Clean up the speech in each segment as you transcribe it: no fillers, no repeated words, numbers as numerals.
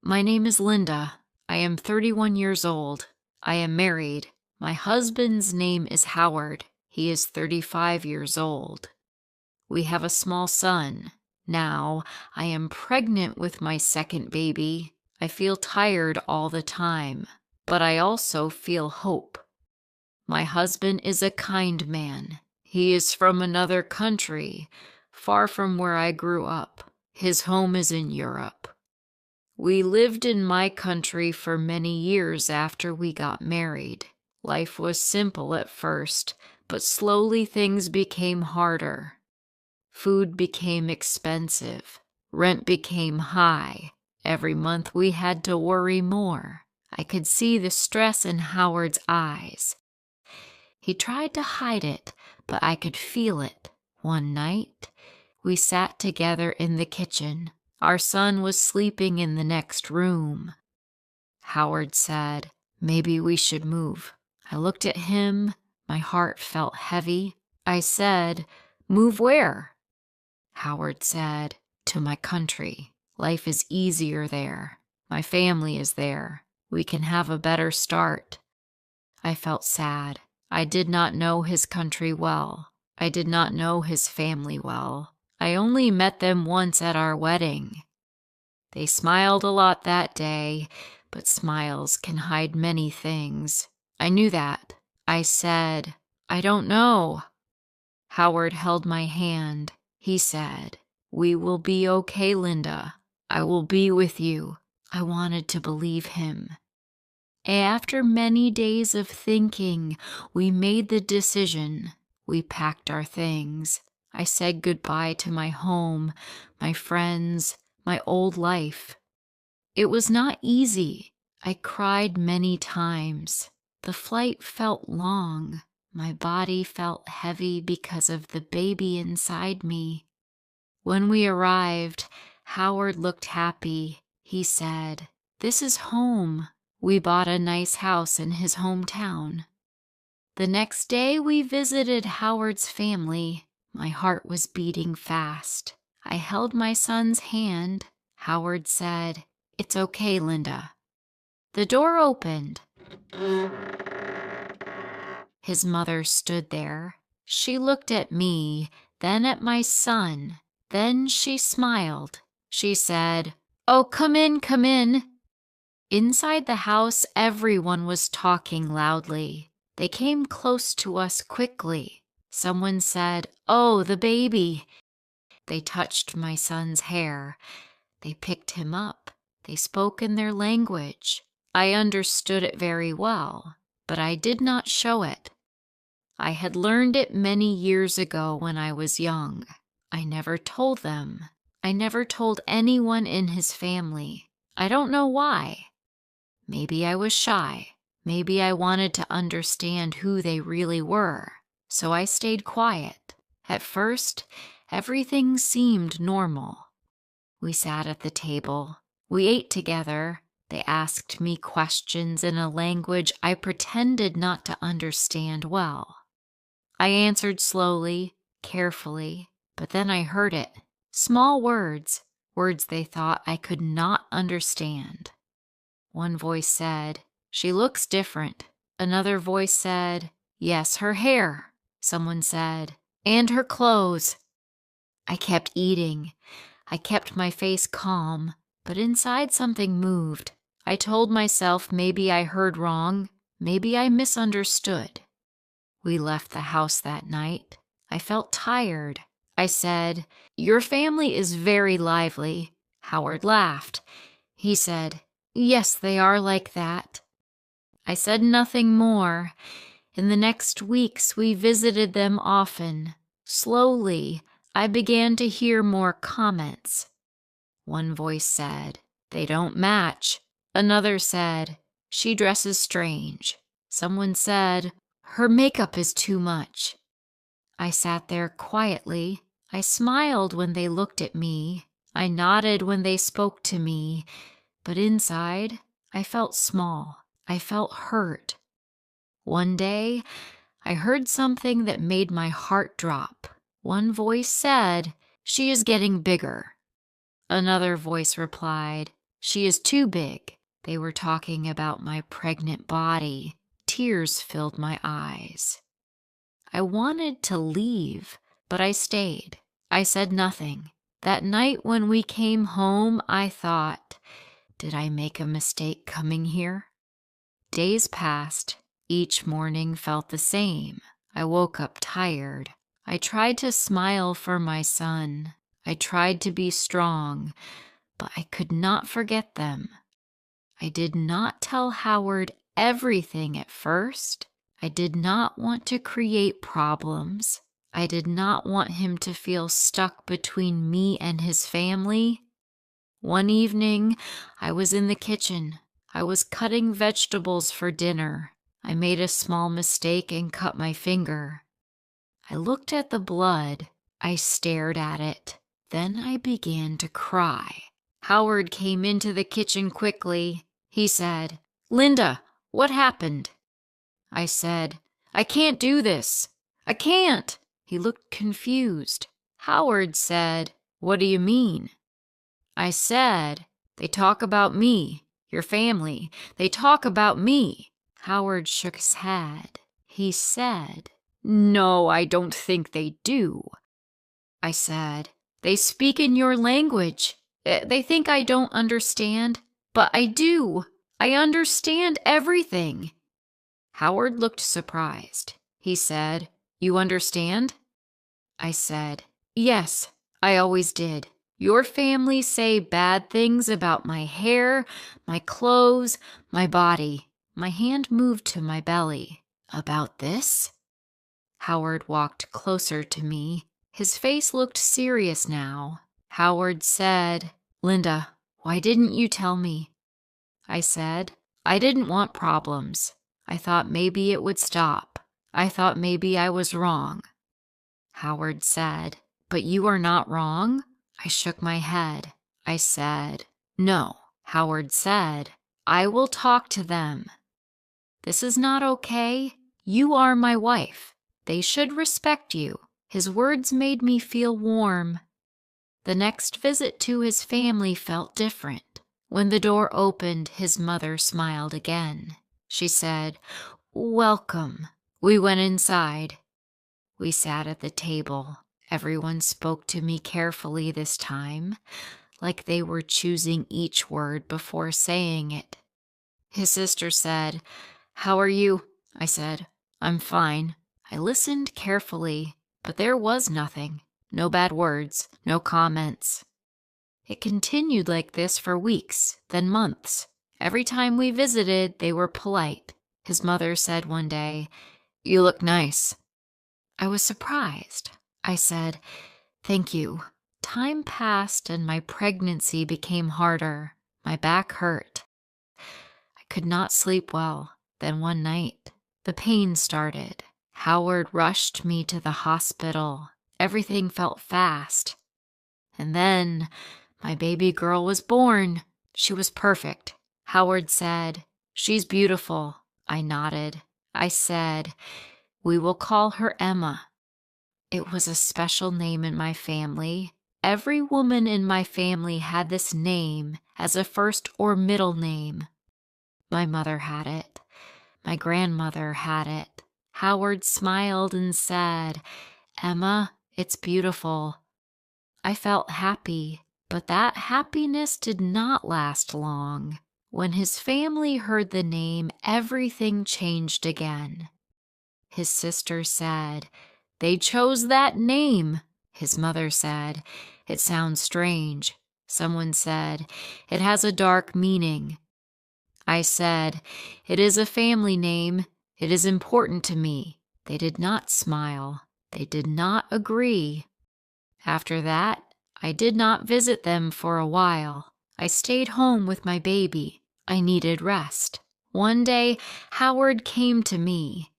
My name is Linda. I am 31 years old. I am married. My husband's name is Howard. He is 35 years old. We have a small son. Now, I am pregnant with my second baby. I feel tired all the time, but I also feel hope. My husband is a kind man. He is from another country, far from where I grew up. His home is in Europe. We lived in my country for many years after we got married. Life was simple at first, but slowly things became harder. Food became expensive. Rent became high. Every month we had to worry more. I could see the stress in Howard's eyes. He tried to hide it, but I could feel it. One night, we sat together in the kitchen. Our son was sleeping in the next room. Howard said, "Maybe we should move." I looked at him. My heart felt heavy. I said, "Move where?" Howard said, "To my country. Life is easier there. My family is there. We can have a better start." I felt sad. I did not know his country well. I did not know his family well. I only met them once at our wedding. They smiled a lot that day, but smiles can hide many things. I knew that. I said, "I don't know." Howard held my hand. He said, "We will be okay, Linda. I will be with you." I wanted to believe him. After many days of thinking, we made the decision. We packed our things. I said goodbye to my home, my friends, my old life. It was not easy. I cried many times. The flight felt long. My body felt heavy because of the baby inside me. When we arrived, Howard looked happy. He said, "This is home." We bought a nice house in his hometown. The next day we visited Howard's family. My heart was beating fast. I held my son's hand. Howard said, "It's okay, Linda." The door opened. His mother stood there. She looked at me, then at my son. Then she smiled. She said, "Oh, come in, come in." Inside the house, everyone was talking loudly. They came close to us quickly. Someone said, "Oh, the baby." They touched my son's hair. They picked him up. They spoke in their language. I understood it very well, but I did not show it. I had learned it many years ago when I was young. I never told them. I never told anyone in his family. I don't know why. Maybe I was shy. Maybe I wanted to understand who they really were. So I stayed quiet. At first, everything seemed normal. We sat at the table. We ate together. They asked me questions in a language I pretended not to understand well. I answered slowly, carefully, but then I heard it. Small words, words they thought I could not understand. One voice said, "She looks different." Another voice said, "Yes, her hair." Someone said, "And her clothes." I kept eating. I kept my face calm, but inside something moved. I told myself maybe I heard wrong, maybe I misunderstood. We left the house that night. I felt tired. I said, "Your family is very lively." Howard laughed. He said, "Yes, they are like that." I said nothing more. In the next weeks, we visited them often. Slowly, I began to hear more comments. One voice said, "They don't match." Another said, "She dresses strange." Someone said, "Her makeup is too much." I sat there quietly. I smiled when they looked at me. I nodded when they spoke to me. But inside, I felt small. I felt hurt. One day, I heard something that made my heart drop. One voice said, "She is getting bigger." Another voice replied, She is too big. They were talking about my pregnant body. Tears filled my eyes. I wanted to leave, but I stayed. I said nothing. That night when we came home, I thought, did I make a mistake coming here? Days passed. Each morning felt the same. I woke up tired. I tried to smile for my son. I tried to be strong, but I could not forget them. I did not tell Howard everything at first. I did not want to create problems. I did not want him to feel stuck between me and his family. One evening, I was in the kitchen. I was cutting vegetables for dinner. I made a small mistake and cut my finger. I looked at the blood. I stared at it. Then I began to cry. Howard came into the kitchen quickly. He said, "Linda, what happened?" I said, "I can't do this. I can't." He looked confused. Howard said, "What do you mean?" I said, "They talk about me, your family. They talk about me." Howard shook his head. He said, "No, I don't think they do." I said, "They speak in your language. They think I don't understand, but I do. I understand everything." Howard looked surprised. He said, "You understand?" I said, "Yes, I always did. Your family say bad things about my hair, my clothes, my body." My hand moved to my belly. "About this?" Howard walked closer to me. His face looked serious now. Howard said, "Linda, why didn't you tell me?" I said, "I didn't want problems. I thought maybe it would stop. I thought maybe I was wrong." Howard said, "But you are not wrong?" I shook my head. I said, "No." Howard said, "I will talk to them. This is not okay. You are my wife. They should respect you." His words made me feel warm. The next visit to his family felt different. When the door opened, his mother smiled again. She said, "Welcome." We went inside. We sat at the table. Everyone spoke to me carefully this time, like they were choosing each word before saying it. His sister said, "How are you?" I said, "I'm fine." I listened carefully, but there was nothing. No bad words, no comments. It continued like this for weeks, then months. Every time we visited, they were polite. His mother said one day, "You look nice." I was surprised. I said, "Thank you." Time passed and my pregnancy became harder. My back hurt. I could not sleep well. Then one night, the pain started. Howard rushed me to the hospital. Everything felt fast. And then my baby girl was born. She was perfect. Howard said, "She's beautiful." I nodded. I said, "We will call her Emma." It was a special name in my family. Every woman in my family had this name as a first or middle name. My mother had it. My grandmother had it. Howard smiled and said, "Emma, it's beautiful." I felt happy, but that happiness did not last long. When his family heard the name, everything changed again. His sister said, "They chose that name." His mother said, "It sounds strange." Someone said, "It has a dark meaning." I said, "It is a family name. It is important to me." They did not smile. They did not agree. After that, I did not visit them for a while. I stayed home with my baby. I needed rest. One day, Howard came to me.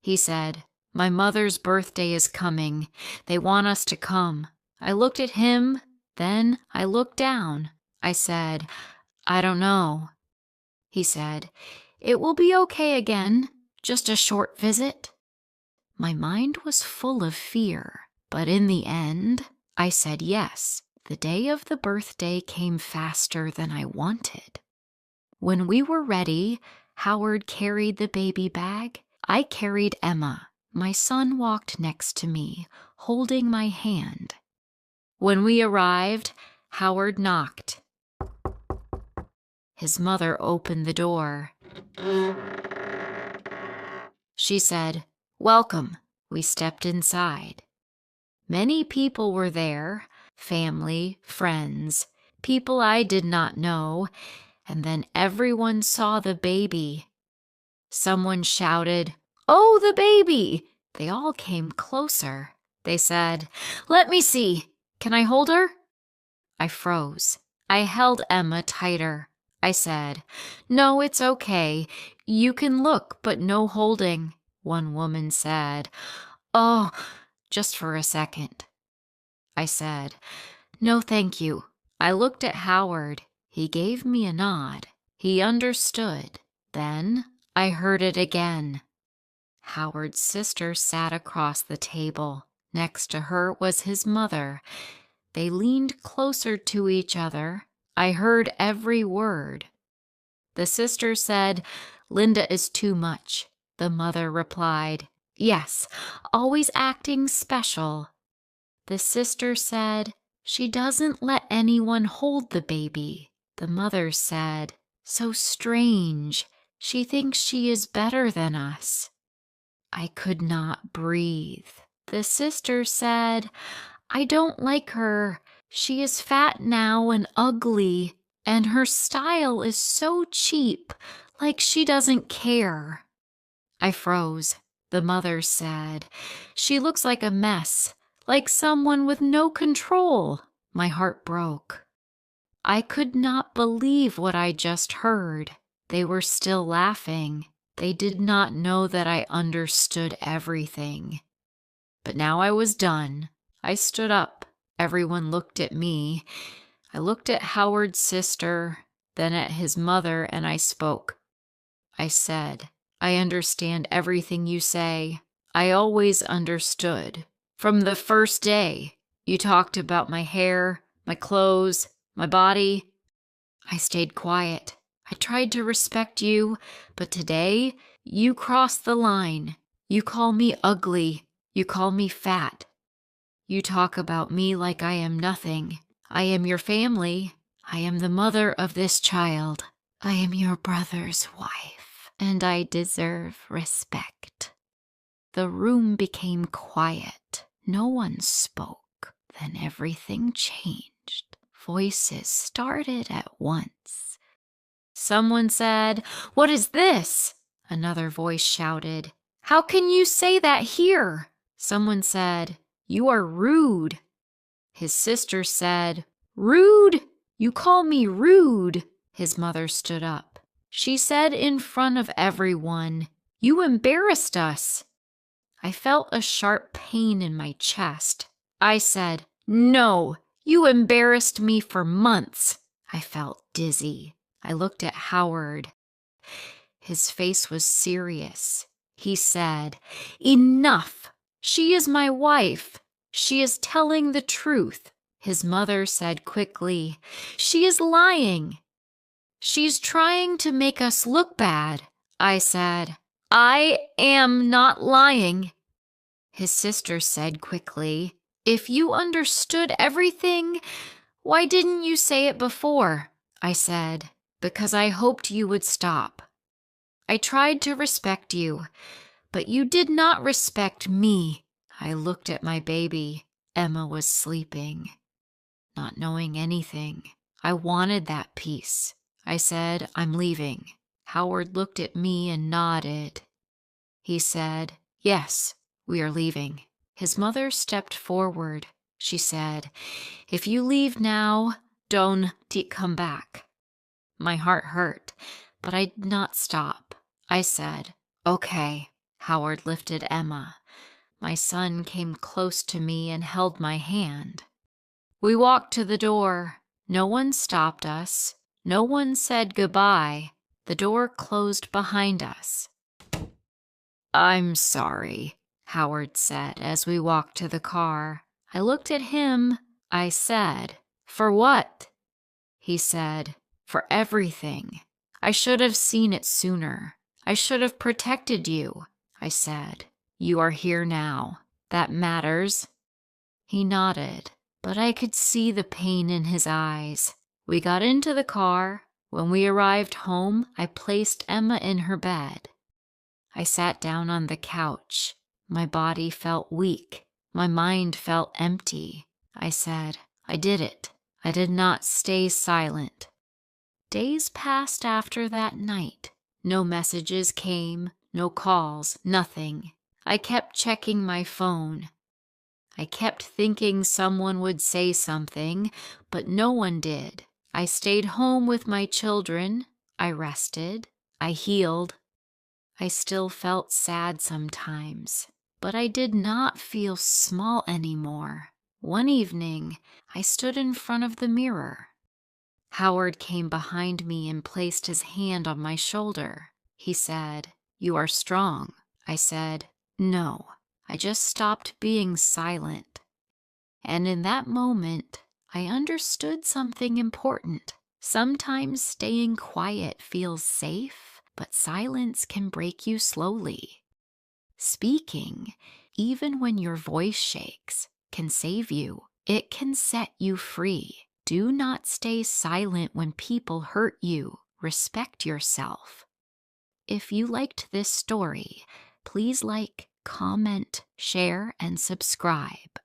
He said, "My mother's birthday is coming. They want us to come." I looked at him, then I looked down. I said, "I don't know." He said, "It will be okay again, just a short visit." My mind was full of fear, but in the end, I said yes. The day of the birthday came faster than I wanted. When we were ready, Howard carried the baby bag. I carried Emma. My son walked next to me, holding my hand. When we arrived, Howard knocked. His mother opened the door. She said, "Welcome." We stepped inside. Many people were there, family, friends, people I did not know, and then everyone saw the baby. Someone shouted, "Oh, the baby!" They all came closer. They said, "Let me see. Can I hold her?" I froze. I held Emma tighter. I said, "No, it's okay. You can look, but no holding." One woman said, "Oh, just for a second." I said, "No, thank you." I looked at Howard. He gave me a nod. He understood. Then I heard it again. Howard's sister sat across the table. Next to her was his mother. They leaned closer to each other. I heard every word. The sister said, "Linda is too much." The mother replied, "Yes, always acting special." The sister said, "She doesn't let anyone hold the baby." The mother said, "So strange. She thinks she is better than us." I could not breathe. The sister said, "I don't like her. She is fat now and ugly, and her style is so cheap, like she doesn't care." I froze. The mother said, "She looks like a mess, like someone with no control." My heart broke. I could not believe what I just heard. They were still laughing. They did not know that I understood everything. But now I was done. I stood up. Everyone looked at me. I looked at Howard's sister, then at his mother, and I spoke. I said, "I understand everything you say. I always understood. From the first day, you talked about my hair, my clothes, my body." I stayed quiet. I tried to respect you, but today you crossed the line. You call me ugly. You call me fat. You talk about me like I am nothing. I am your family. I am the mother of this child. I am your brother's wife, and I deserve respect. The room became quiet. No one spoke. Then everything changed. Voices started at once. Someone said, "What is this?" Another voice shouted, "How can you say that here?" Someone said, "You are rude." His sister said, "Rude? You call me rude?" His mother stood up. She said in front of everyone, "You embarrassed us." I felt a sharp pain in my chest. I said, "No, you embarrassed me for months." I felt dizzy. I looked at Howard. His face was serious. He said, "Enough. She is my wife. She is telling the truth." His mother said quickly, "She is lying. She's trying to make us look bad." I said, "I am not lying." His sister said quickly, "If you understood everything, why didn't you say it before?" I said, "Because I hoped you would stop. I tried to respect you, but you did not respect me." I looked at my baby. Emma was sleeping, not knowing anything. I wanted that peace. I said, "I'm leaving." Howard looked at me and nodded. He said, "Yes, we are leaving." His mother stepped forward. She said, "If you leave now, don't come back." My heart hurt, but I did not stop. I said, "Okay." Howard lifted Emma. My son came close to me and held my hand. We walked to the door. No one stopped us. No one said goodbye. The door closed behind us. "I'm sorry," Howard said as we walked to the car. I looked at him. I said, For what? He said, For everything. I should have seen it sooner. I should have protected you. I said, You are here now. That matters. He nodded, but I could see the pain in his eyes. We got into the car. When we arrived home, I placed Emma in her bed. I sat down on the couch. My body felt weak. My mind felt empty. I said, I did it. I did not stay silent. Days passed after that night. No messages came, no calls, nothing. I kept checking my phone. I kept thinking someone would say something, but no one did. I stayed home with my children. I rested. I healed. I still felt sad sometimes, but I did not feel small anymore. One evening, I stood in front of the mirror. Howard came behind me and placed his hand on my shoulder. He said, You are strong. I said, No, I just stopped being silent. And in that moment, I understood something important. Sometimes staying quiet feels safe, but silence can break you slowly. Speaking, even when your voice shakes, can save you. It can set you free. Do not stay silent when people hurt you. Respect yourself. If you liked this story, please like, comment, share, and subscribe.